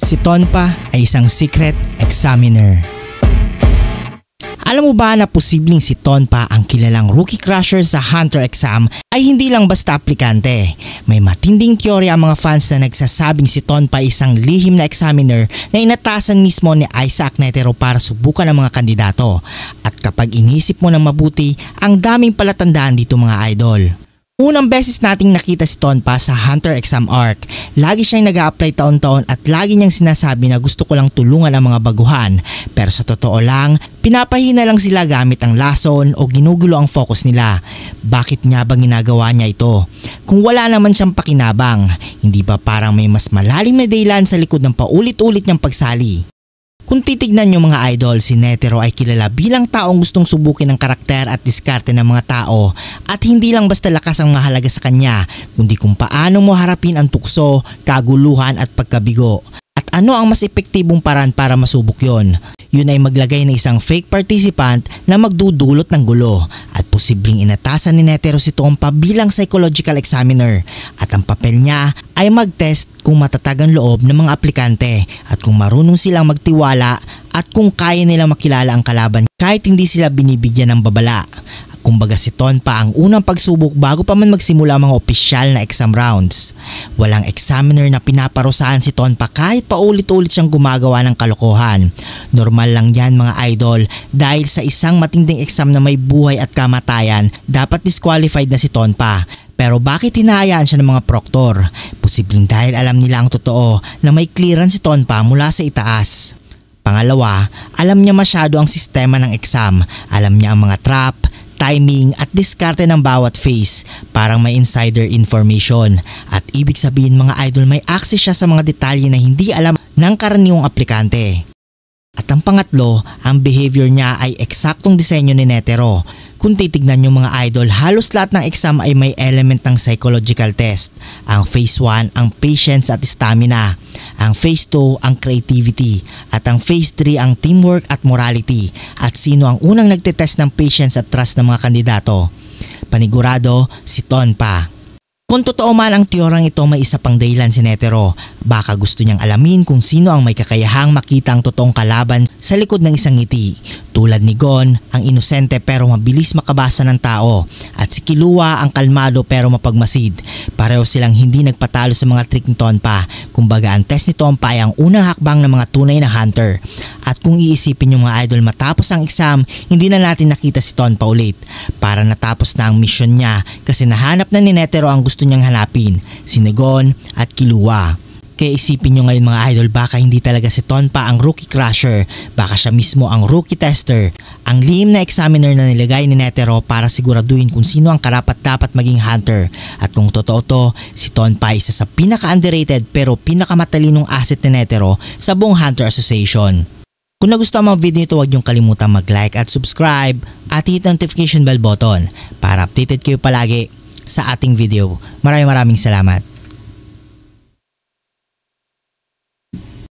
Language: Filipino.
Si Tonpa ay isang secret examiner. Alam mo ba na posibleng si Tonpa, ang kilalang rookie crusher sa Hunter exam, ay hindi lang basta aplikante? May matinding teorya ang mga fans na nagsasabing si Tonpa ay isang lihim na examiner na inatasan mismo ni Isaac Netero para subukan ang mga kandidato. At kapag inisip mo ng mabuti, ang daming palatandaan dito mga idol. Unang beses nating nakita si Tonpa sa Hunter exam arc. Lagi siyang nag-a-apply taon-taon at lagi niyang sinasabi na gusto ko lang tulungan ang mga baguhan. Pero sa totoo lang, pinapahina lang sila gamit ang lason o ginugulo ang focus nila. Bakit nga bang ginagawa niya ito? Kung wala naman siyang pakinabang, hindi ba parang may mas malalim na dahilan sa likod ng paulit-ulit niyang pagsali? Kung titignan nyo mga idol, si Netero ay kilala bilang taong gustong subukin ang karakter at diskarte ng mga tao, at hindi lang basta lakas ang mahalaga sa kanya, kundi kung paano mo harapin ang tukso, kaguluhan at pagkabigo. At ano ang mas epektibong paraan para masubok yon? Yun ay maglagay ng isang fake participant na magdudulot ng gulo, at posibleng inatasan ni Netero si Tonpa bilang psychological examiner, at ang papel niya ay mag-test kung matatag ang loob ng mga aplikante at kung marunong silang magtiwala at kung kaya nilang makilala ang kalaban kahit hindi sila binibigyan ng babala. Kumbaga si Tonpa ang unang pagsubok bago pa man magsimula ang mga opisyal na exam rounds. Walang examiner na pinaparusahan si Tonpa kahit paulit-ulit siyang gumagawa ng kalokohan. Normal lang yan mga idol, dahil sa isang matinding exam na may buhay at kamatayan, dapat disqualified na si Tonpa. Pero bakit hinahayaan siya ng mga proctor? Posibleng dahil alam nila ang totoo na may clearance si Tonpa mula sa itaas. Pangalawa, alam niya masyado ang sistema ng exam. Alam niya ang mga trap, timing at diskarte ng bawat phase, parang may insider information. At ibig sabihin mga idol, may access siya sa mga detalye na hindi alam ng karaniwang aplikante. At ang pangatlo, ang behavior niya ay eksaktong disenyo ni Netero. Kung titignan nyo mga idol, halos lahat ng exam ay may element ng psychological test. Ang phase 1, ang patience at stamina. Ang phase 2, ang creativity. At ang phase 3, ang teamwork at morality. At sino ang unang nagtetest ng patience at trust ng mga kandidato? Panigurado, si Tonpa. Kung totoo man ang teoryang ito, may isa pang dahilan si Netero. Baka gusto niyang alamin kung sino ang may kakayahang makita ang totoong kalaban sa likod ng isang ngiti. Tulad ni Gon, ang inosente pero mabilis makabasa ng tao. At si Killua, ang kalmado pero mapagmasid. Pareho silang hindi nagpatalo sa mga trick ni Tonpa. Kumbaga ang test ni Tonpa ay ang unang hakbang ng mga tunay na hunter. At kung iisipin yung mga idol, matapos ang exam, hindi na natin nakita si Tonpa ulit. Para natapos na ang mission niya kasi nahanap na ni Netero ang gusto niyang hanapin, si Gon at Killua. Kaya isipin nyo ngayon mga idol, baka hindi talaga si Tonpa ang rookie crusher, baka siya mismo ang rookie tester, ang lihim na examiner na nilagay ni Netero para siguraduhin kung sino ang karapat-dapat maging hunter. At kung totoo to, si Tonpa isa sa pinaka-underrated pero pinakamatalinong asset ni Netero sa buong Hunter Association. Kung nagustuhan mo ang video nito, huwag niyong kalimutan mag-like at subscribe at hit notification bell button para updated kayo palagi sa ating video. Maraming salamat.